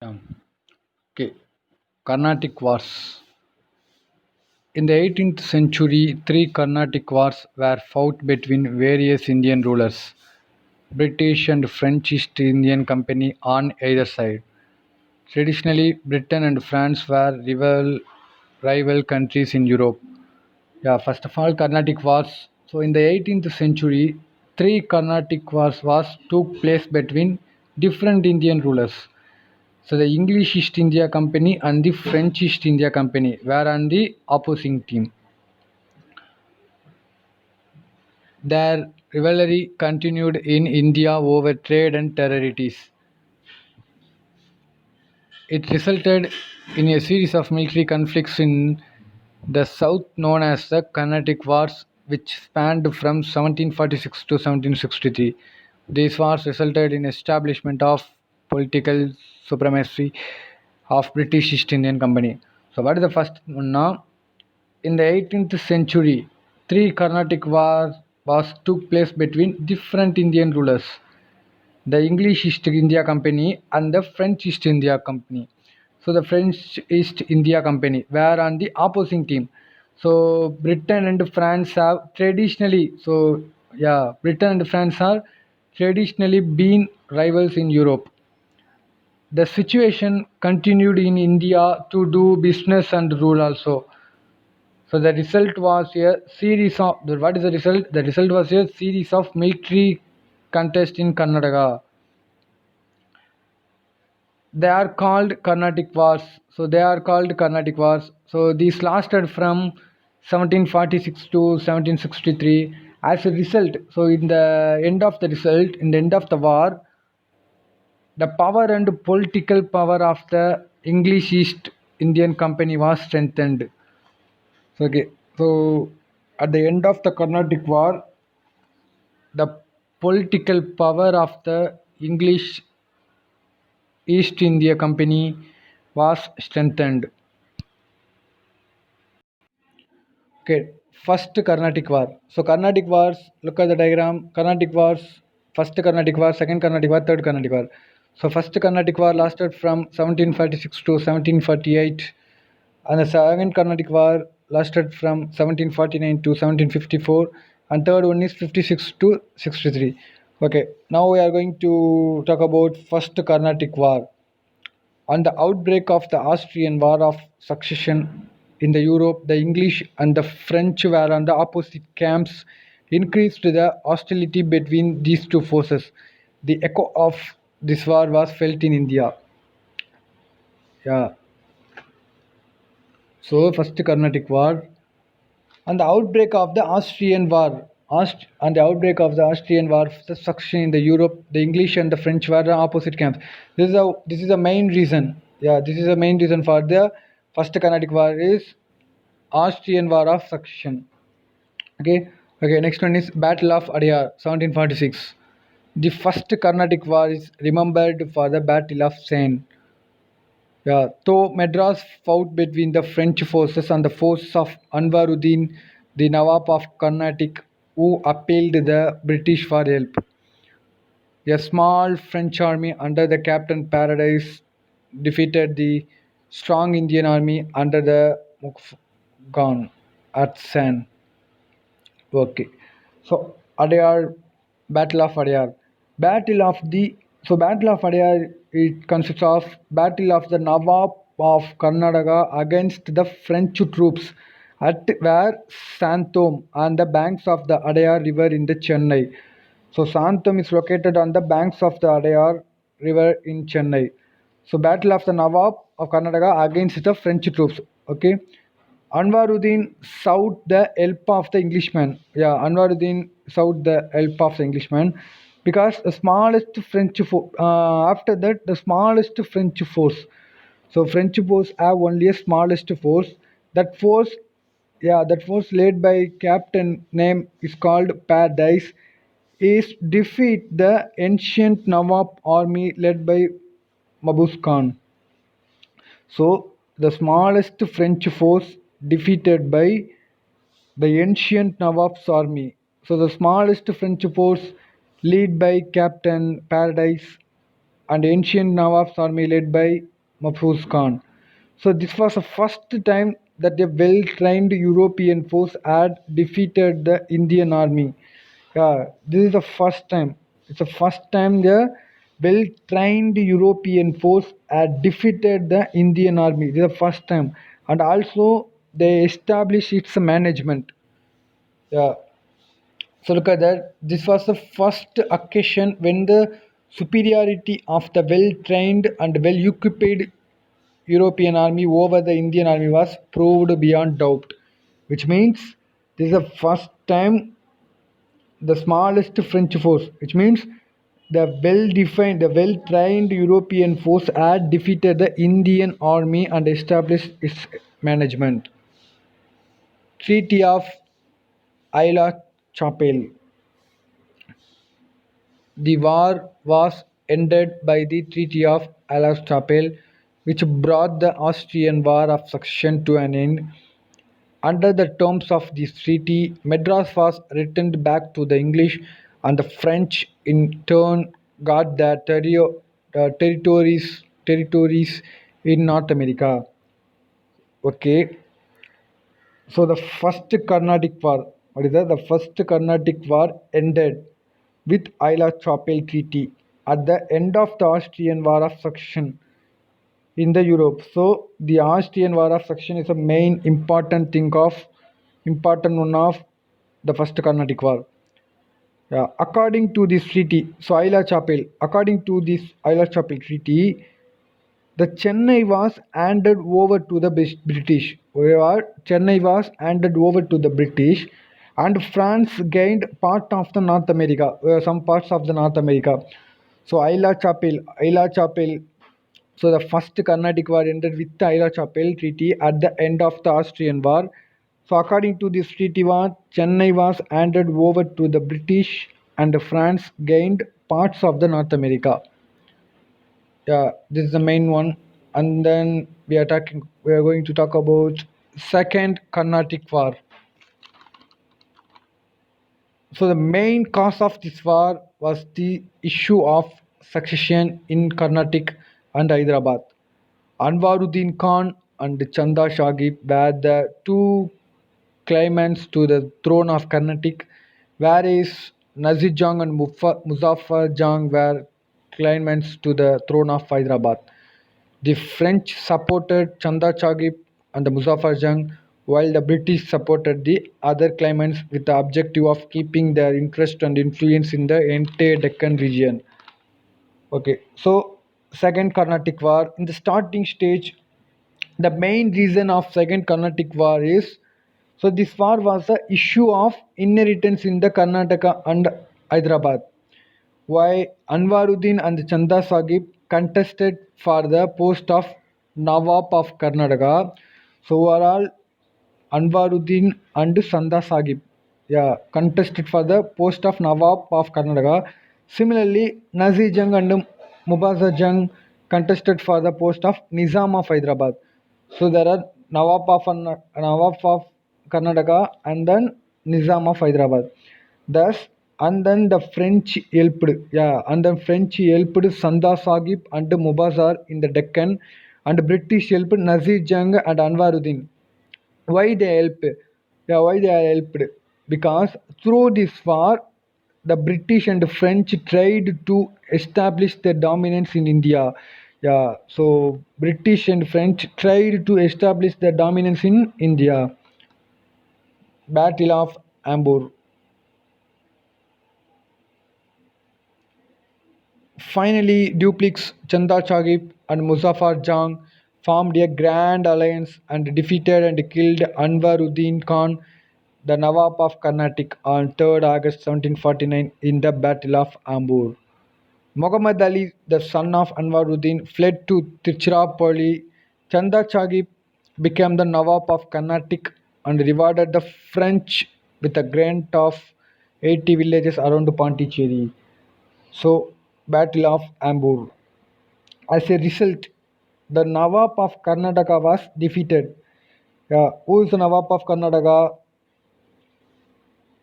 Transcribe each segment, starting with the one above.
Yeah. Okay. Carnatic Wars. In the 18th century, three Carnatic Wars were fought between various Indian rulers, British and French East Indian Company on either side. Traditionally, Britain and France were rival countries in Europe. Yeah, first of all, Carnatic Wars. So, in the 18th century, three Carnatic Wars took place between different Indian rulers. So the English East India Company and the French East India Company were on the opposing team. Their rivalry continued in India over trade and territories. It resulted in a series of military conflicts in the south known as the Carnatic Wars, which spanned from 1746 to 1763. These wars resulted in establishment of political supremacy of British East Indian Company. So what is the first one now? In the 18th century, three Carnatic wars took place between different Indian rulers, the English East India Company and the French East India Company. So the French East India Company were on the opposing team. So Britain and France have traditionally, Britain and France are traditionally been rivals in Europe. The situation continued in India to do business and rule also. So the result was a series of what is the result? The result was a series of military contest in Karnataka. They are called Carnatic Wars. So they are called Carnatic Wars. So these lasted from 1746 to 1763. As a result, so in the end of the war, the power and political power of the English East Indian Company was strengthened. So, okay, so at the end of the Carnatic War, the political power of the English East India Company was strengthened. Okay, first Carnatic War. So Carnatic Wars, look at the diagram. Carnatic Wars, first Carnatic War, second Carnatic War, third Carnatic War. So first Carnatic War lasted from 1746 to 1748, and the second Carnatic War lasted from 1749 to 1754, and third one is 56 to 63. Okay, now we are going to talk about first Carnatic War. On the outbreak of the Austrian War of Succession in the Europe, the English and the French were on the opposite camps, increased the hostility between these two forces. The echo of this war was felt in India. Yeah. So first Carnatic War and the outbreak of the Austrian War. And the outbreak of the Austrian War, the succession in the Europe, the English and the French were the opposite camps. This is the main reason. Yeah, this is the main reason for the first Carnatic War is Austrian War of Succession. Okay, okay. Next one is Battle of Adyar, 1746. The first Carnatic War is remembered for the Battle of Seine. Yeah, though Madras fought between the French forces and the forces of Anwaruddin, the Nawab of Carnatic, who appealed the British for help. A small French army under the Captain Paradise defeated the strong Indian army under the Mughal at Seine. Okay. So Adyar, Battle of Adyar. Battle of Adyar, it consists of Battle of the Nawab of Karnataka against the French troops at where Santom on the banks of the Adyar river in the Chennai. So Santam is located on the banks of the Adyar river in Chennai. So Battle of the Nawab of Karnataka against the French troops. Okay. Anwaruddin sought the help of the Englishman. Yeah, Anwaruddin sought the help of the Englishman because the smallest after that the smallest French force. So French force have only a smallest force. That force, yeah, that force led by captain name is called Paradise is defeat the ancient Nawab army led by Mabuz Khan. So the smallest French force defeated by the ancient Nawab's army. So the smallest French force led by Captain Paradise and ancient Nawab's army led by Mahfuz Khan. So this was the first time that a well-trained European force had defeated the Indian army. Yeah, this is the first time. It's the first time the well-trained European force had defeated the Indian army. This is the first time, and also they established its management. Yeah. So look at that. This was the first occasion when the superiority of the well-trained and well-equipped European army over the Indian army was proved beyond doubt, which means this is the first time the smallest French force, which means the well-trained European force had defeated the Indian army and established its management. Treaty of Aix-la-Chapelle. The war was ended by the Treaty of Aix-la-Chapelle, which brought the Austrian War of Succession to an end. Under the terms of this treaty, Madras was returned back to the English, and the French, in turn, got the territories in North America. Okay, so the first Carnatic War, what is that? The first Carnatic War ended with Aix-la-Chapelle Treaty at the end of the Austrian War of Succession in the Europe. So the Austrian War of Succession is a main important one of the first Carnatic War. Yeah, according to this treaty, so Aix-la-Chapelle, according to this Aix-la-Chapelle Treaty, the Chennai was handed over to the British. Where Chennai was handed over to the British, and France gained part of the North America, some parts of the North America. So Aix-la-Chapelle. So the first Carnatic War ended with the Aix-la-Chapelle Treaty at the end of the Austrian War. So according to this treaty war, Chennai was handed over to the British and France gained parts of the North America. Yeah, this is the main one. And then we are going to talk about Second Carnatic War. So the main cause of this war was the issue of succession in Carnatic and Hyderabad. Anwaruddin Khan and Chanda Sahib were the two claimants to the throne of Carnatic, whereas Nazir Jang and Muzaffar Jang were claimants to the throne of Hyderabad. The French supported Chanda Sahib and Muzaffar Jang, while the British supported the other claimants with the objective of keeping their interest and influence in the entire Deccan region. Okay, so Second Carnatic War. In the starting stage, the main reason of Second Carnatic War is, so this war was the issue of inheritance in the Karnataka and Hyderabad. Why Anwaruddin and Chanda Sahib contested for the post of Nawab of Karnataka. So overall, Anwaruddin and Chanda Sahib, yeah, contested for the post of Nawab of Karnataka. Similarly, Nazir Jang and Mubaza Jang contested for the post of Nizam of Hyderabad. So there are Nawab of Karnataka and then Nizam of Hyderabad. Thus, and then the French helped, yeah, and then French helped Sanda Sahib and Mubazar in the Deccan, and British helped Nazir Jang and Anwaruddin. Why they helped? Yeah, why they are helped? Because through this war, the British and French tried to establish their dominance in India. Yeah, so British and French tried to establish their dominance in India. Battle of Ambur. Finally, Dupleix, Chanda Sahib, and Muzaffar Jang formed a grand alliance and defeated and killed Anwaruddin Khan, the Nawab of Carnatic, on 3rd August 1749 in the Battle of Ambur. Muhammad Ali, the son of Anwaruddin, fled to Tiruchirappalli. Chanda Sahib became the Nawab of Carnatic and rewarded the French with a grant of 80 villages around Pondicherry. So, Battle of Ambur. As a result, the Nawab of Karnataka was defeated. Who is the Nawab of Karnataka?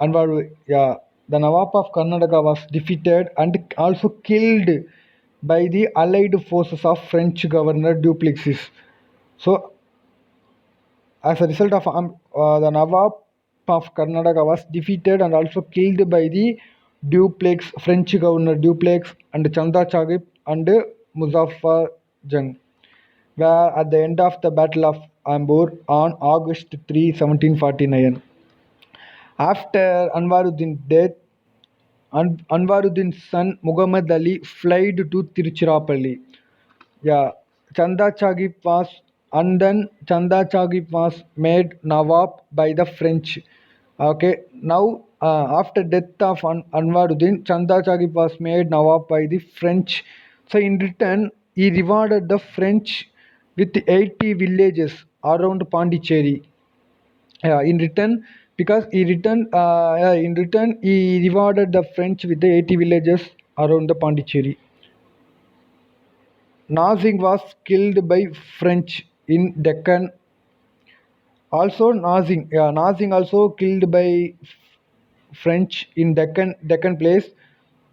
Anwar. Yeah, the Nawab of Karnataka was defeated and also killed by the allied forces of French governor Duplessis. So, as a result of the Nawab of Karnataka was defeated and also killed by the French governor Dupleix and Chanda Chagip and Muzaffar Jung, were at the end of the Battle of Ambur on August 3, 1749. After Anwaruddin's death, Anwaruddin's son Muhammad Ali fled to Tiruchirappalli. Yeah, Chanda Chagip was and then Chanda Chagip was made Nawab by the French. Okay, now after death of Anwaruddin, Chanda Chagip was made Nawab by the French. So in return, he rewarded the French with 80 villages around Pondicherry. In return, because in return he rewarded the French with the 80 villages around the Pondicherry. Nazing was killed by French in Deccan. Also Nazing also killed by French in Deccan place,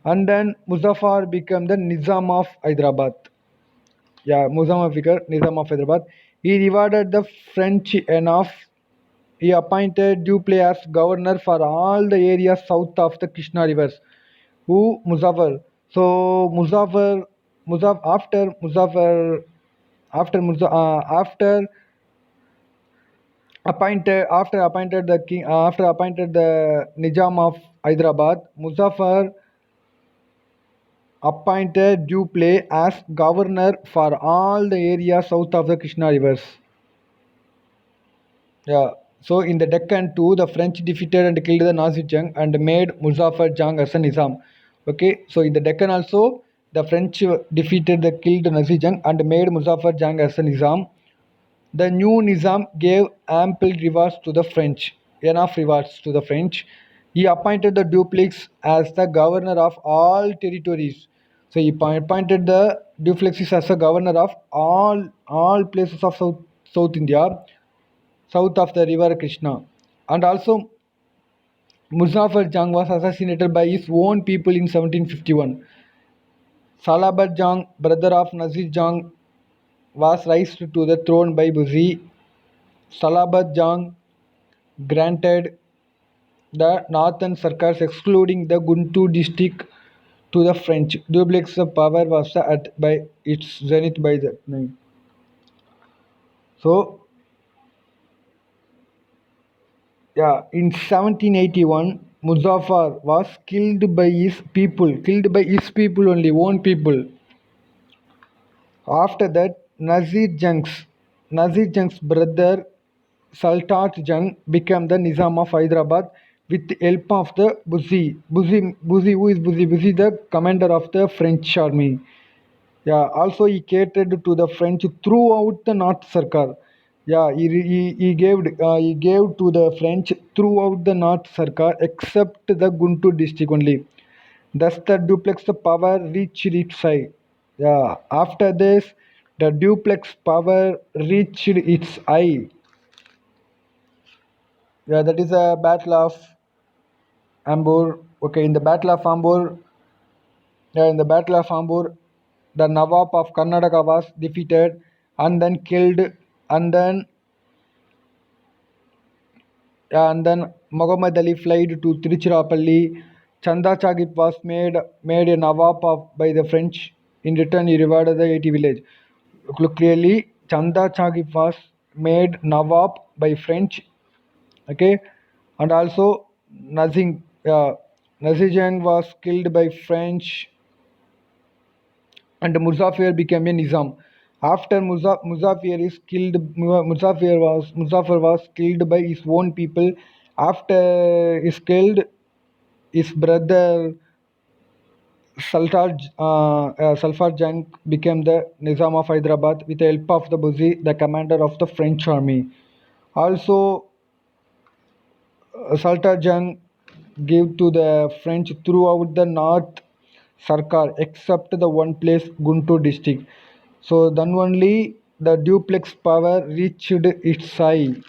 and then Muzaffar became the Nizam of Hyderabad. Yeah, Nizam of Hyderabad. He rewarded the French enough. He appointed Dupleix as governor for all the areas south of the Krishna rivers. Who Muzaffar? So after appointed the Nizam of Hyderabad, Muzaffar appointed Dupleix as governor for all the areas south of the Krishna rivers. Yeah. So in the Deccan too, the French defeated and killed the Nazi Jung and made Muzaffar Jung as a Nizam. Okay. So in the Deccan also, the French defeated the killed Nazi Jung and made Muzaffar Jung as a Nizam. The new Nizam gave ample rewards to the French, enough rewards to the French. He appointed the Dupleix as the governor of all territories. So he appointed the Dupleix as a governor of all places of South India, south of the river Krishna. And also Muzaffar Jung was assassinated by his own people in 1751. Salabat Jung, brother of Nazir Jung, was raised to the throne by Buzi. Salabat Jung granted the northern Sarkars excluding the Guntur district to the French. Dupleix's power was at by its zenith by that time. So yeah, in 1781, Muzaffar was killed by his people only, own people. After that, Nazir Jung's brother Sultan Jung became the Nizam of Hyderabad with the help of the Buzi, who is Buzi? Buzi, the commander of the French army. Yeah, also he catered to the French throughout the North Sarkar. Yeah, he gave to the French throughout the North Sarkar except the Guntur district only. Thus the Dupleix power reached its height. Yeah, after this, the Dupleix power reached its height. Yeah, that is a battle of Ambur. Okay, in the battle of Ambur, the Nawab of Karnataka was defeated and then killed, and then Muhammad Ali fled to Tiruchirappalli. Chanda Chagip was made a Nawab by the French. In return, he rewarded the 80 village. Look clearly, Chanda Chagip was made Nawab by French. Okay, and also Nazir was killed by French, and Muzaffar became a Nizam. After Muzaffar was killed by his own people. After he's killed, his brother Sulfar Jung became the Nizam of Hyderabad with the help of the Buzi, the commander of the French army. Also, Sultan Jung gave to the French throughout the North Sarkar except the one place Guntur district. So then only the Dupleix power reached its height.